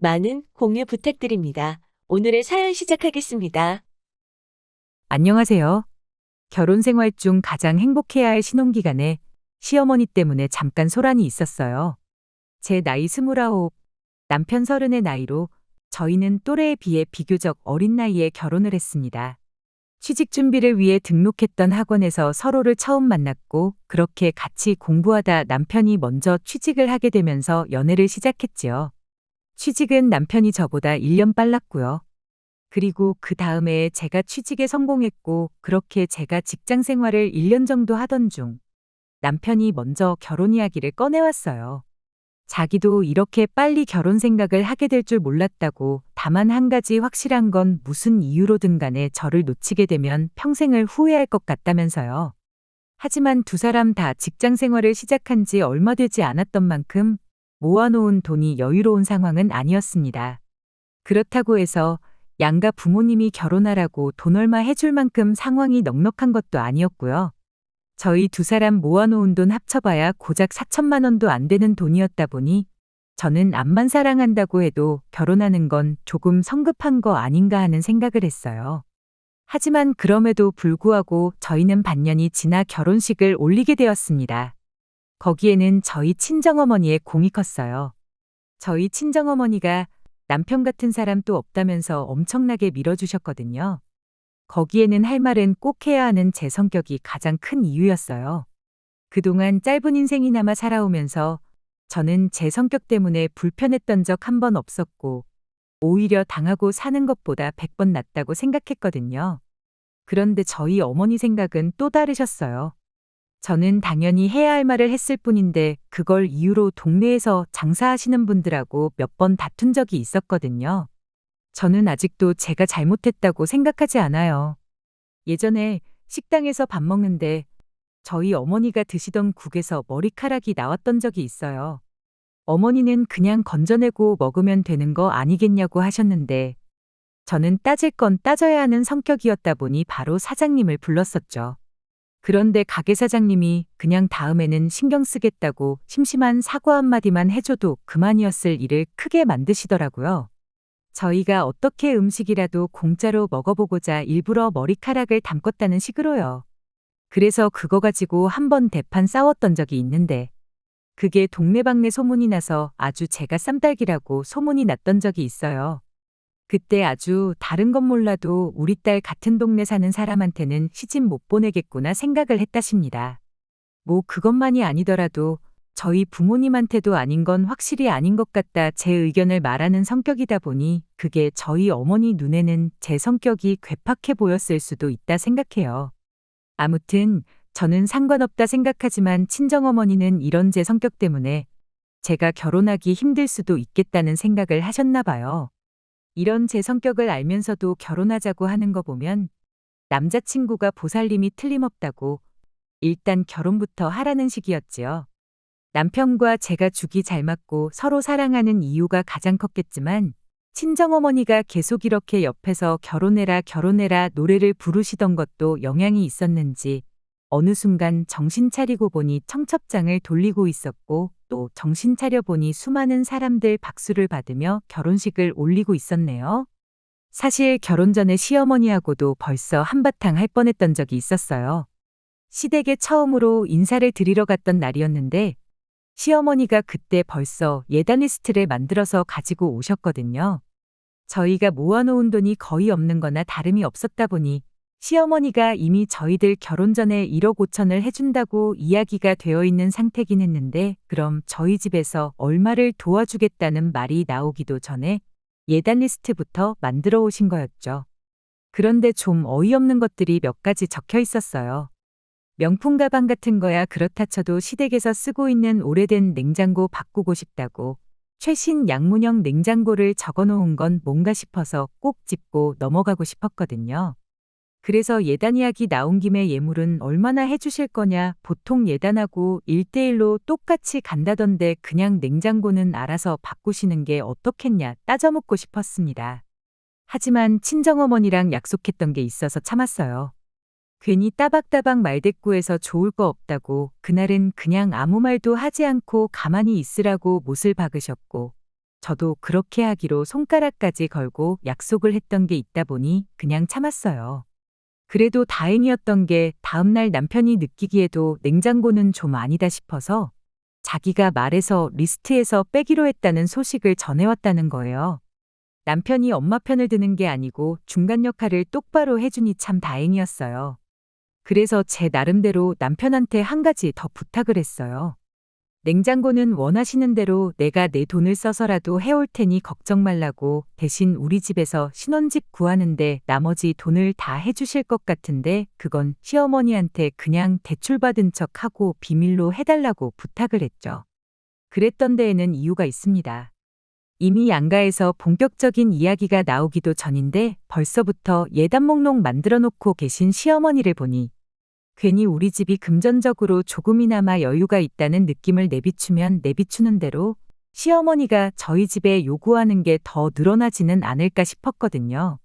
많은 공유 부탁드립니다. 오늘의 사연 시작하겠습니다. 안녕하세요. 결혼 생활 중 가장 행복해야 할 신혼기간에 시어머니 때문에 잠깐 소란이 있었어요. 제 나이 29, 남편 30의 나이로 저희는 또래에 비해 비교적 어린 나이에 결혼을 했습니다. 취직 준비를 위해 등록했던 학원에서 서로를 처음 만났고 그렇게 같이 공부하다 남편이 먼저 취직을 하게 되면서 연애를 시작했지요. 취직은 남편이 저보다 1년 빨랐고요. 그리고 그 다음에 제가 취직에 성공했고 그렇게 제가 직장 생활을 1년 정도 하던 중 남편이 먼저 결혼 이야기를 꺼내왔어요. 자기도 이렇게 빨리 결혼 생각을 하게 될 줄 몰랐다고, 다만 한 가지 확실한 건 무슨 이유로든 간에 저를 놓치게 되면 평생을 후회할 것 같다면서요. 하지만 두 사람 다 직장 생활을 시작한 지 얼마 되지 않았던 만큼 모아놓은 돈이 여유로운 상황은 아니었습니다. 그렇다고 해서 양가 부모님이 결혼하라고 돈 얼마 해줄 만큼 상황이 넉넉한 것도 아니었고요. 저희 두 사람 모아놓은 돈 합쳐봐야 고작 4천만 원도 안 되는 돈이었다 보니 저는 암만 사랑한다고 해도 결혼하는 건 조금 성급한 거 아닌가 하는 생각을 했어요. 하지만 그럼에도 불구하고 저희는 반년이 지나 결혼식을 올리게 되었습니다. 거기에는 저희 친정어머니의 공이 컸어요. 저희 친정어머니가 남편 같은 사람 또 없다면서 엄청나게 밀어주셨거든요. 거기에는 할 말은 꼭 해야 하는 제 성격이 가장 큰 이유였어요. 그동안 짧은 인생이나마 살아오면서 저는 제 성격 때문에 불편했던 적 한 번 없었고, 오히려 당하고 사는 것보다 100번 낫다고 생각했거든요. 그런데 저희 어머니 생각은 또 다르셨어요. 저는 당연히 해야 할 말을 했을 뿐인데 그걸 이유로 동네에서 장사하시는 분들하고 몇 번 다툰 적이 있었거든요. 저는 아직도 제가 잘못했다고 생각하지 않아요. 예전에 식당에서 밥 먹는데 저희 어머니가 드시던 국에서 머리카락이 나왔던 적이 있어요. 어머니는 그냥 건져내고 먹으면 되는 거 아니겠냐고 하셨는데 저는 따질 건 따져야 하는 성격이었다 보니 바로 사장님을 불렀었죠. 그런데 가게 사장님이 그냥 다음에는 신경 쓰겠다고 심심한 사과 한마디만 해줘도 그만이었을 일을 크게 만드시더라고요. 저희가 어떻게 음식이라도 공짜로 먹어보고자 일부러 머리카락을 담궜다는 식으로요. 그래서 그거 가지고 한 번 대판 싸웠던 적이 있는데 그게 동네방네 소문이 나서 아주 제가 쌈딸기라고 소문이 났던 적이 있어요. 그때 아주 다른 건 몰라도 우리 딸 같은 동네 사는 사람한테는 시집 못 보내겠구나 생각을 했다십니다. 뭐 그것만이 아니더라도 저희 부모님한테도 아닌 건 확실히 아닌 것 같다 제 의견을 말하는 성격이다 보니 그게 저희 어머니 눈에는 제 성격이 괴팍해 보였을 수도 있다 생각해요. 아무튼 저는 상관없다 생각하지만 친정어머니는 이런 제 성격 때문에 제가 결혼하기 힘들 수도 있겠다는 생각을 하셨나 봐요. 이런 제 성격을 알면서도 결혼하자고 하는 거 보면 남자친구가 보살림이 틀림없다고 일단 결혼부터 하라는 식이었지요. 남편과 제가 죽이 잘 맞고 서로 사랑하는 이유가 가장 컸겠지만 친정어머니가 계속 이렇게 옆에서 결혼해라 결혼해라 노래를 부르시던 것도 영향이 있었는지 어느 순간 정신 차리고 보니 청첩장을 돌리고 있었고 또 정신 차려 보니 수많은 사람들 박수를 받으며 결혼식을 올리고 있었네요. 사실 결혼 전에 시어머니하고도 벌써 한바탕 할 뻔했던 적이 있었어요. 시댁에 처음으로 인사를 드리러 갔던 날이었는데 시어머니가 그때 벌써 예단 리스트를 만들어서 가지고 오셨거든요. 저희가 모아놓은 돈이 거의 없는 거나 다름이 없었다 보니 시어머니가 이미 저희들 결혼 전에 1억 5천을 해준다고 이야기가 되어 있는 상태긴 했는데 그럼 저희 집에서 얼마를 도와주겠다는 말이 나오기도 전에 예단 리스트부터 만들어 오신 거였죠. 그런데 좀 어이없는 것들이 몇 가지 적혀 있었어요. 명품 가방 같은 거야 그렇다 쳐도 시댁에서 쓰고 있는 오래된 냉장고 바꾸고 싶다고, 최신 양문형 냉장고를 적어 놓은 건 뭔가 싶어서 꼭 짚고 넘어가고 싶었거든요. 그래서 예단 이야기 나온 김에 예물은 얼마나 해주실 거냐, 보통 예단하고 1대1로 똑같이 간다던데 그냥 냉장고는 알아서 바꾸시는 게 어떻겠냐 따져묻고 싶었습니다. 하지만 친정어머니랑 약속했던 게 있어서 참았어요. 괜히 따박따박 말대꾸해서 좋을 거 없다고 그날은 그냥 아무 말도 하지 않고 가만히 있으라고 못을 박으셨고 저도 그렇게 하기로 손가락까지 걸고 약속을 했던 게 있다 보니 그냥 참았어요. 그래도 다행이었던 게 다음날 남편이 느끼기에도 냉장고는 좀 아니다 싶어서 자기가 말해서 리스트에서 빼기로 했다는 소식을 전해왔다는 거예요. 남편이 엄마 편을 드는 게 아니고 중간 역할을 똑바로 해주니 참 다행이었어요. 그래서 제 나름대로 남편한테 한 가지 더 부탁을 했어요. 냉장고는 원하시는 대로 내가 내 돈을 써서라도 해올 테니 걱정 말라고, 대신 우리 집에서 신혼집 구하는데 나머지 돈을 다 해주실 것 같은데 그건 시어머니한테 그냥 대출받은 척 하고 비밀로 해달라고 부탁을 했죠. 그랬던 데에는 이유가 있습니다. 이미 양가에서 본격적인 이야기가 나오기도 전인데 벌써부터 예단 목록 만들어 놓고 계신 시어머니를 보니 괜히 우리 집이 금전적으로 조금이나마 여유가 있다는 느낌을 내비추면 내비추는 대로 시어머니가 저희 집에 요구하는 게 더 늘어나지는 않을까 싶었거든요.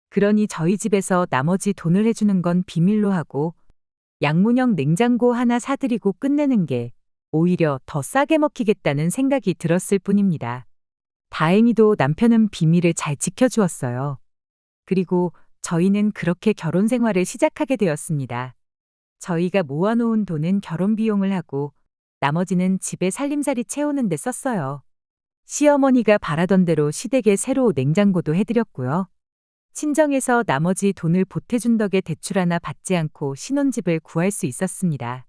그러니 저희 집에서 나머지 돈을 해주는 건 비밀로 하고 양문형 냉장고 하나 사드리고 끝내는 게 오히려 더 싸게 먹히겠다는 생각이 들었을 뿐입니다. 다행히도 남편은 비밀을 잘 지켜주었어요. 그리고 저희는 그렇게 결혼 생활을 시작하게 되었습니다. 저희가 모아놓은 돈은 결혼 비용을 하고 나머지는 집에 살림살이 채우는 데 썼어요. 시어머니가 바라던 대로 시댁에 새로 냉장고도 해드렸고요. 친정에서 나머지 돈을 보태준 덕에 대출 하나 받지 않고 신혼집을 구할 수 있었습니다.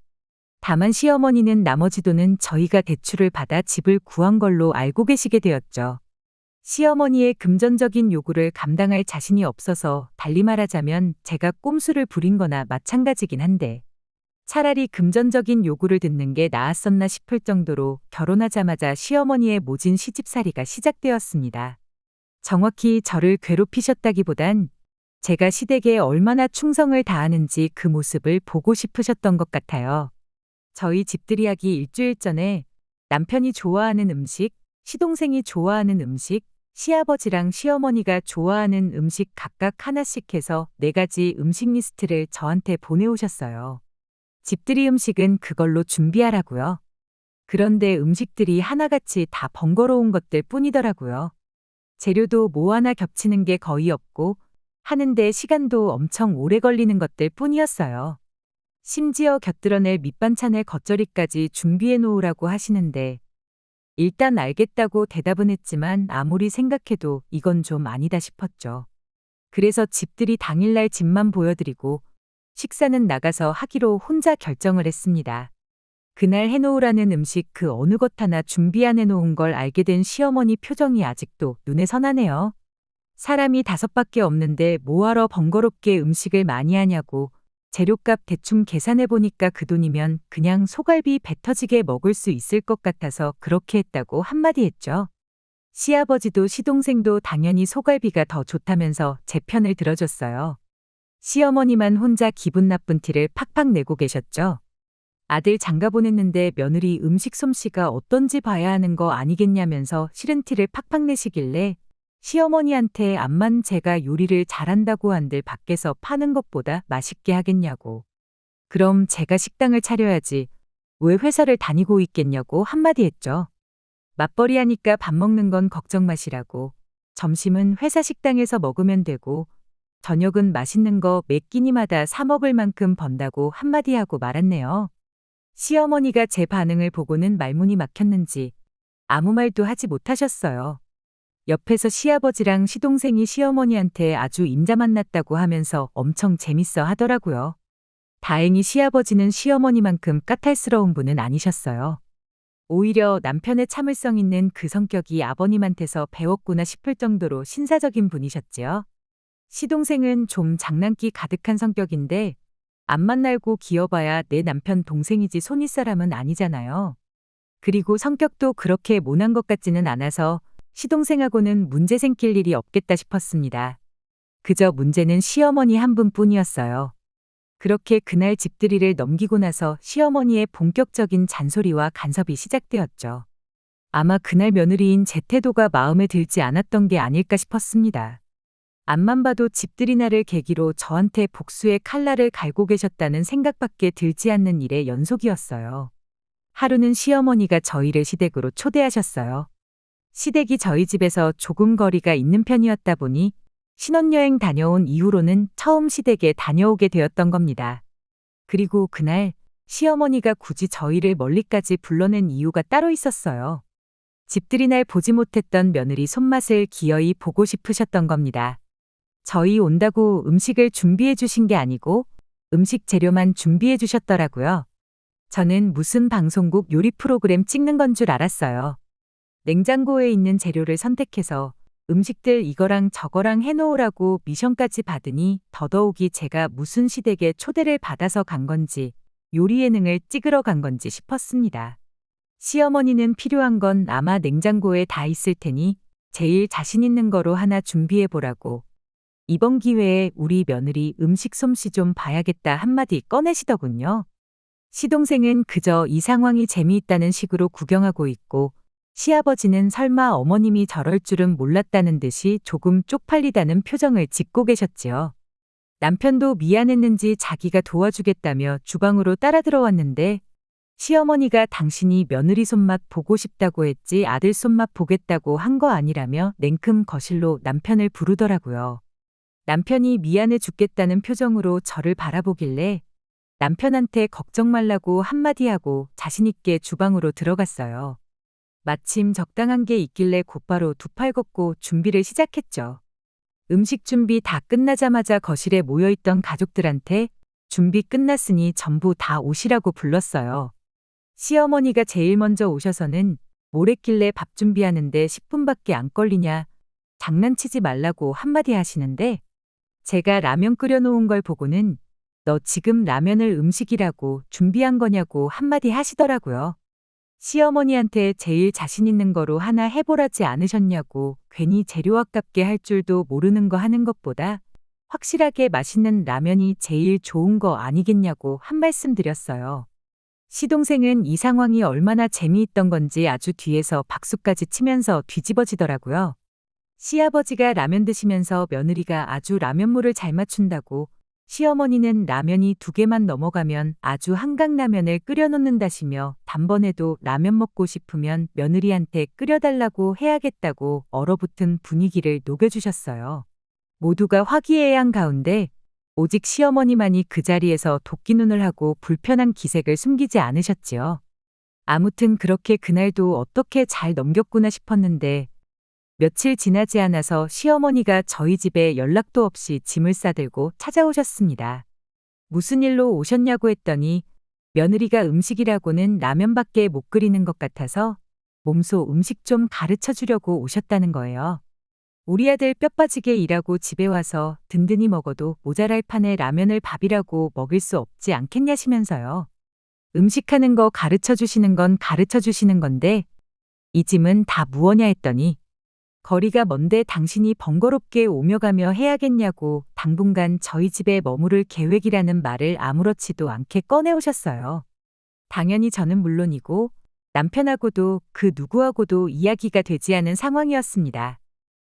다만 시어머니는 나머지 돈은 저희가 대출을 받아 집을 구한 걸로 알고 계시게 되었죠. 시어머니의 금전적인 요구를 감당할 자신이 없어서 달리 말하자면 제가 꼼수를 부린 거나 마찬가지긴 한데 차라리 금전적인 요구를 듣는 게 나았었나 싶을 정도로 결혼하자마자 시어머니의 모진 시집살이가 시작되었습니다. 정확히 저를 괴롭히셨다기보단 제가 시댁에 얼마나 충성을 다하는지 그 모습을 보고 싶으셨던 것 같아요. 저희 집들이하기 일주일 전에 남편이 좋아하는 음식, 시동생이 좋아하는 음식, 시아버지랑 시어머니가 좋아하는 음식 각각 하나씩 해서 4가지 음식 리스트를 저한테 보내오셨어요. 집들이 음식은 그걸로 준비하라고요. 그런데 음식들이 하나같이 다 번거로운 것들 뿐이더라고요. 재료도 뭐 하나 겹치는 게 거의 없고 하는데 시간도 엄청 오래 걸리는 것들 뿐이었어요. 심지어 곁들여낼 밑반찬의 겉절이까지 준비해 놓으라고 하시는데 일단 알겠다고 대답은 했지만 아무리 생각해도 이건 좀 아니다 싶었죠. 그래서 집들이 당일날 집만 보여드리고 식사는 나가서 하기로 혼자 결정을 했습니다. 그날 해놓으라는 음식 그 어느 것 하나 준비 안 해놓은 걸 알게 된 시어머니 표정이 아직도 눈에 선하네요. 사람이 5밖에 없는데 뭐하러 번거롭게 음식을 많이 하냐고, 재료값 대충 계산해보니까 그 돈이면 그냥 소갈비 배 터지게 먹을 수 있을 것 같아서 그렇게 했다고 한마디 했죠. 시아버지도 시동생도 당연히 소갈비가 더 좋다면서 제 편을 들어줬어요. 시어머니만 혼자 기분 나쁜 티를 팍팍 내고 계셨죠. 아들 장가 보냈는데 며느리 음식 솜씨가 어떤지 봐야 하는 거 아니겠냐면서 싫은 티를 팍팍 내시길래 시어머니한테 암만 제가 요리를 잘한다고 한들 밖에서 파는 것보다 맛있게 하겠냐고. 그럼 제가 식당을 차려야지 왜 회사를 다니고 있겠냐고 한마디 했죠. 맞벌이 하니까 밥 먹는 건 걱정 마시라고. 점심은 회사 식당에서 먹으면 되고 저녁은 맛있는 거 매 끼니마다 사 먹을 만큼 번다고 한마디 하고 말았네요. 시어머니가 제 반응을 보고는 말문이 막혔는지 아무 말도 하지 못하셨어요. 옆에서 시아버지랑 시동생이 시어머니한테 아주 인자 만났다고 하면서 엄청 재밌어 하더라고요. 다행히 시아버지는 시어머니만큼 까탈스러운 분은 아니셨어요. 오히려 남편의 참을성 있는 그 성격이 아버님한테서 배웠구나 싶을 정도로 신사적인 분이셨지요. 시동생은 좀 장난기 가득한 성격인데 앞만 날고 기어봐야 내 남편 동생이지 손윗사람은 아니잖아요. 그리고 성격도 그렇게 모난 것 같지는 않아서 시동생하고는 문제 생길 일이 없겠다 싶었습니다. 그저 문제는 시어머니 한 분뿐이었어요. 그렇게 그날 집들이를 넘기고 나서 시어머니의 본격적인 잔소리와 간섭이 시작되었죠. 아마 그날 며느리인 제 태도가 마음에 들지 않았던 게 아닐까 싶었습니다. 앞만 봐도 집들이 날을 계기로 저한테 복수의 칼날을 갈고 계셨다는 생각밖에 들지 않는 일의 연속이었어요. 하루는 시어머니가 저희를 시댁으로 초대하셨어요. 시댁이 저희 집에서 조금 거리가 있는 편이었다 보니 신혼여행 다녀온 이후로는 처음 시댁에 다녀오게 되었던 겁니다. 그리고 그날 시어머니가 굳이 저희를 멀리까지 불러낸 이유가 따로 있었어요. 집들이 날 보지 못했던 며느리 손맛을 기어이 보고 싶으셨던 겁니다. 저희 온다고 음식을 준비해 주신 게 아니고 음식 재료만 준비해 주셨더라고요. 저는 무슨 방송국 요리 프로그램 찍는 건 줄 알았어요. 냉장고에 있는 재료를 선택해서 음식들 이거랑 저거랑 해놓으라고 미션까지 받으니 더더욱이 제가 무슨 시댁에 초대를 받아서 간 건지 요리 예능을 찍으러 간 건지 싶었습니다. 시어머니는 필요한 건 아마 냉장고에 다 있을 테니 제일 자신 있는 거로 하나 준비해 보라고 이번 기회에 우리 며느리 음식 솜씨 좀 봐야겠다 한마디 꺼내시더군요. 시동생은 그저 이 상황이 재미있다는 식으로 구경하고 있고 시아버지는 설마 어머님이 저럴 줄은 몰랐다는 듯이 조금 쪽팔리다는 표정을 짓고 계셨지요. 남편도 미안했는지 자기가 도와주겠다며 주방으로 따라 들어왔는데 시어머니가 당신이 며느리 손맛 보고 싶다고 했지 아들 손맛 보겠다고 한 거 아니라며 냉큼 거실로 남편을 부르더라고요. 남편이 미안해 죽겠다는 표정으로 저를 바라보길래 남편한테 걱정 말라고 한마디 하고 자신있게 주방으로 들어갔어요. 마침 적당한 게 있길래 곧바로 두 팔 걷고 준비를 시작했죠. 음식 준비 다 끝나자마자 거실에 모여있던 가족들한테 준비 끝났으니 전부 다 오시라고 불렀어요. 시어머니가 제일 먼저 오셔서는 뭘 했길래 밥 준비하는데 10분밖에 안 걸리냐 장난치지 말라고 한마디 하시는데 제가 라면 끓여놓은 걸 보고는 너 지금 라면을 음식이라고 준비한 거냐고 한마디 하시더라고요. 시어머니한테 제일 자신 있는 거로 하나 해보라지 않으셨냐고 괜히 재료 아깝게 할 줄도 모르는 거 하는 것보다 확실하게 맛있는 라면이 제일 좋은 거 아니겠냐고 한 말씀 드렸어요. 시동생은 이 상황이 얼마나 재미있던 건지 아주 뒤에서 박수까지 치면서 뒤집어지더라고요. 시아버지가 라면 드시면서 며느리가 아주 라면물을 잘 맞춘다고 시어머니는 라면이 2개만 넘어가면 아주 한강라면을 끓여놓는다시며 단번에도 라면 먹고 싶으면 며느리한테 끓여달라고 해야겠다고 얼어붙은 분위기를 녹여주셨어요. 모두가 화기애애한 가운데 오직 시어머니만이 그 자리에서 도끼눈을 하고 불편한 기색을 숨기지 않으셨지요. 아무튼 그렇게 그날도 어떻게 잘 넘겼구나 싶었는데 며칠 지나지 않아서 시어머니가 저희 집에 연락도 없이 짐을 싸들고 찾아오셨습니다. 무슨 일로 오셨냐고 했더니 며느리가 음식이라고는 라면밖에 못 끓이는 것 같아서 몸소 음식 좀 가르쳐 주려고 오셨다는 거예요. 우리 아들 뼈 빠지게 일하고 집에 와서 든든히 먹어도 모자랄 판에 라면을 밥이라고 먹일 수 없지 않겠냐시면서요. 음식하는 거 가르쳐 주시는 건 가르쳐 주시는 건데 이 짐은 다 무엇냐 했더니 거리가 먼데 당신이 번거롭게 오며 가며 해야겠냐고 당분간 저희 집에 머무를 계획이라는 말을 아무렇지도 않게 꺼내오셨어요. 당연히 저는 물론이고 남편하고도 그 누구하고도 이야기가 되지 않은 상황이었습니다.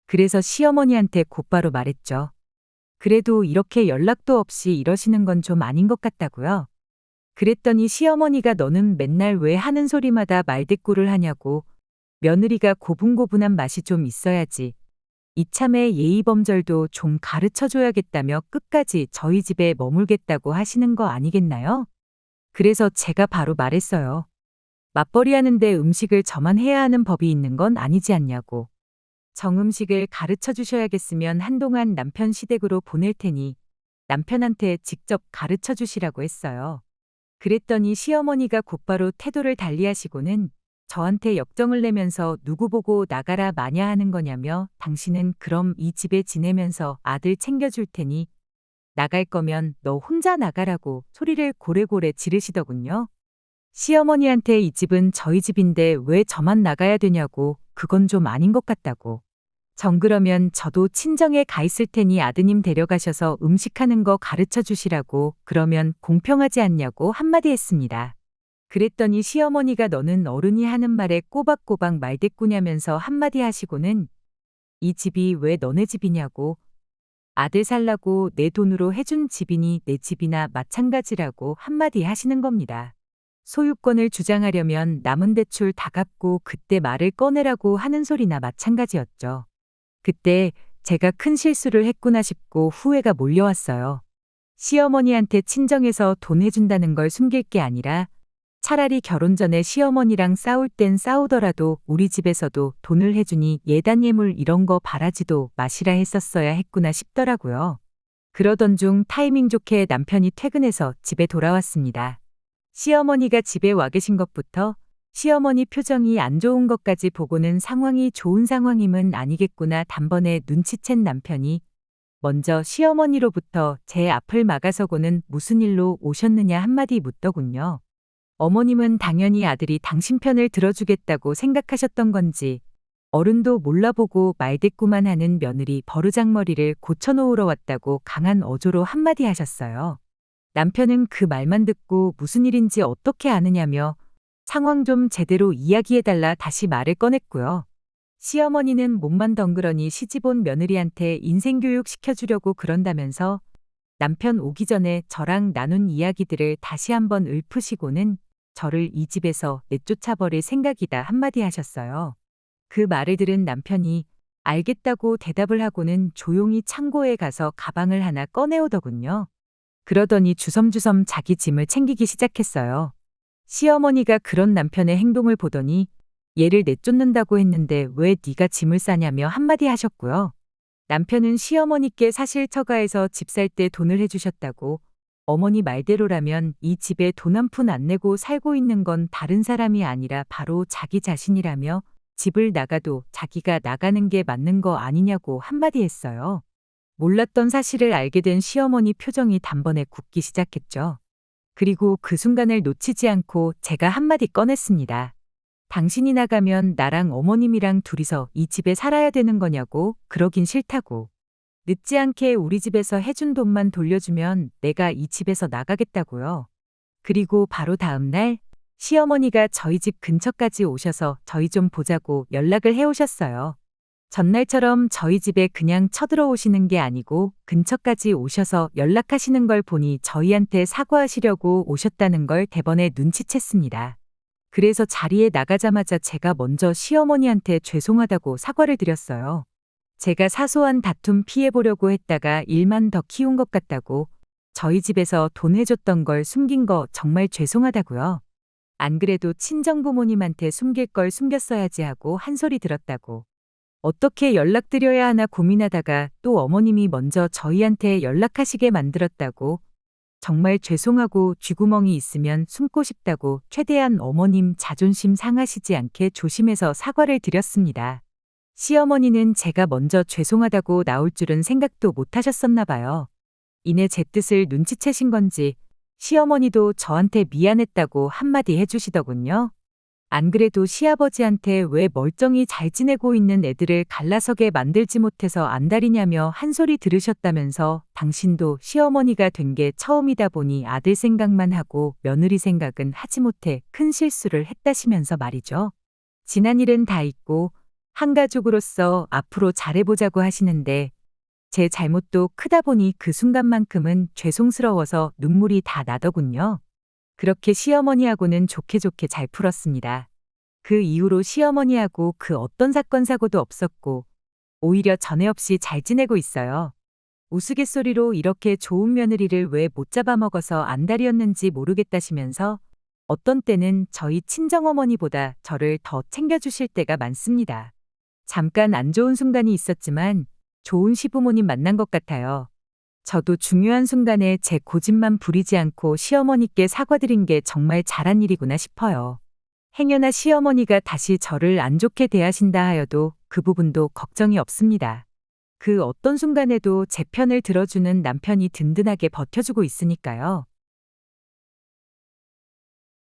그래서 시어머니한테 곧바로 말했죠. 그래도 이렇게 연락도 없이 이러시는 건 좀 아닌 것 같다고요. 그랬더니 시어머니가 너는 맨날 왜 하는 소리마다 말대꾸를 하냐고 며느리가 고분고분한 맛이 좀 있어야지. 이참에 예의범절도 좀 가르쳐줘야겠다며 끝까지 저희 집에 머물겠다고 하시는 거 아니겠나요? 그래서 제가 바로 말했어요. 맞벌이 하는데 음식을 저만 해야 하는 법이 있는 건 아니지 않냐고. 정음식을 가르쳐 주셔야겠으면 한동안 남편 시댁으로 보낼 테니 남편한테 직접 가르쳐 주시라고 했어요. 그랬더니 시어머니가 곧바로 태도를 달리하시고는 저한테 역정을 내면서 누구 보고 나가라 마냐 하는 거냐며 당신은 그럼 이 집에 지내면서 아들 챙겨줄 테니 나갈 거면 너 혼자 나가라고 소리를 고래고래 지르시더군요. 시어머니한테 이 집은 저희 집인데 왜 저만 나가야 되냐고 그건 좀 아닌 것 같다고. 정 그러면 저도 친정에 가 있을 테니 아드님 데려가셔서 음식하는 거 가르쳐 주시라고 그러면 공평하지 않냐고 한마디 했습니다. 그랬더니 시어머니가 너는 어른이 하는 말에 꼬박꼬박 말대꾸냐면서 한마디 하시고는 이 집이 왜 너네 집이냐고 아들 살라고 내 돈으로 해준 집이니 내 집이나 마찬가지라고 한마디 하시는 겁니다. 소유권을 주장하려면 남은 대출 다 갚고 그때 말을 꺼내라고 하는 소리나 마찬가지였죠. 그때 제가 큰 실수를 했구나 싶고 후회가 몰려왔어요. 시어머니한테 친정에서 돈 해준다는 걸 숨길 게 아니라 차라리 결혼 전에 시어머니랑 싸울 땐 싸우더라도 우리 집에서도 돈을 해주니 예단 예물 이런 거 바라지도 마시라 했었어야 했구나 싶더라고요. 그러던 중 타이밍 좋게 남편이 퇴근해서 집에 돌아왔습니다. 시어머니가 집에 와 계신 것부터 시어머니 표정이 안 좋은 것까지 보고는 상황이 좋은 상황임은 아니겠구나 단번에 눈치챈 남편이 먼저 시어머니로부터 제 앞을 막아서고는 무슨 일로 오셨느냐 한마디 묻더군요. 어머님은 당연히 아들이 당신 편을 들어주겠다고 생각하셨던 건지 어른도 몰라보고 말대꾸만 하는 며느리 버르장머리를 고쳐놓으러 왔다고 강한 어조로 한마디 하셨어요. 남편은 그 말만 듣고 무슨 일인지 어떻게 아느냐며 상황 좀 제대로 이야기해달라 다시 말을 꺼냈고요. 시어머니는 몸만 덩그러니 시집 온 며느리한테 인생교육 시켜주려고 그런다면서 남편 오기 전에 저랑 나눈 이야기들을 다시 한번 읊으시고는 저를 이 집에서 내쫓아버릴 생각이다 한마디 하셨어요. 그 말을 들은 남편이 알겠다고 대답을 하고는 조용히 창고에 가서 가방을 하나 꺼내오더군요. 그러더니 주섬주섬 자기 짐을 챙기기 시작했어요. 시어머니가 그런 남편의 행동을 보더니 얘를 내쫓는다고 했는데 왜 네가 짐을 싸냐며 한마디 하셨고요. 남편은 시어머니께 사실 처가에서 집 살 때 돈을 해주셨다고 어머니 말대로라면 이 집에 돈 한 푼 안 내고 살고 있는 건 다른 사람이 아니라 바로 자기 자신이라며 집을 나가도 자기가 나가는 게 맞는 거 아니냐고 한마디 했어요. 몰랐던 사실을 알게 된 시어머니 표정이 단번에 굳기 시작했죠. 그리고 그 순간을 놓치지 않고 제가 한마디 꺼냈습니다. 당신이 나가면 나랑 어머님이랑 둘이서 이 집에 살아야 되는 거냐고 그러긴 싫다고. 늦지 않게 우리 집에서 해준 돈만 돌려주면 내가 이 집에서 나가겠다고요. 그리고 바로 다음 날 시어머니가 저희 집 근처까지 오셔서 저희 좀 보자고 연락을 해오셨어요. 전날처럼 저희 집에 그냥 쳐들어오시는 게 아니고 근처까지 오셔서 연락하시는 걸 보니 저희한테 사과하시려고 오셨다는 걸 대번에 눈치챘습니다. 그래서 자리에 나가자마자 제가 먼저 시어머니한테 죄송하다고 사과를 드렸어요. 제가 사소한 다툼 피해보려고 했다가 일만 더 키운 것 같다고 저희 집에서 돈 해줬던 걸 숨긴 거 정말 죄송하다고요. 안 그래도 친정부모님한테 숨길 걸 숨겼어야지 하고 한 소리 들었다고. 어떻게 연락드려야 하나 고민하다가 또 어머님이 먼저 저희한테 연락하시게 만들었다고 정말 죄송하고 쥐구멍이 있으면 숨고 싶다고 최대한 어머님 자존심 상하시지 않게 조심해서 사과를 드렸습니다. 시어머니는 제가 먼저 죄송하다고 나올 줄은 생각도 못 하셨었나 봐요. 이내 제 뜻을 눈치채신 건지 시어머니도 저한테 미안했다고 한마디 해주시더군요. 안 그래도 시아버지한테 왜 멀쩡히 잘 지내고 있는 애들을 갈라서게 만들지 못해서 안달이냐며 한 소리 들으셨다면서 당신도 시어머니가 된 게 처음이다 보니 아들 생각만 하고 며느리 생각은 하지 못해 큰 실수를 했다시면서 말이죠. 지난 일은 다 잊고 한 가족으로서 앞으로 잘해보자고 하시는데 제 잘못도 크다 보니 그 순간만큼은 죄송스러워서 눈물이 다 나더군요. 그렇게 시어머니하고는 좋게 좋게 잘 풀었습니다. 그 이후로 시어머니하고 그 어떤 사건 사고도 없었고 오히려 전에 없이 잘 지내고 있어요. 우스갯소리로 이렇게 좋은 며느리를 왜 못 잡아먹어서 안달이었는지 모르겠다시면서 어떤 때는 저희 친정어머니보다 저를 더 챙겨주실 때가 많습니다. 잠깐 안 좋은 순간이 있었지만 좋은 시부모님 만난 것 같아요. 저도 중요한 순간에 제 고집만 부리지 않고 시어머니께 사과드린 게 정말 잘한 일이구나 싶어요. 행여나 시어머니가 다시 저를 안 좋게 대하신다 하여도 그 부분도 걱정이 없습니다. 그 어떤 순간에도 제 편을 들어주는 남편이 든든하게 버텨주고 있으니까요.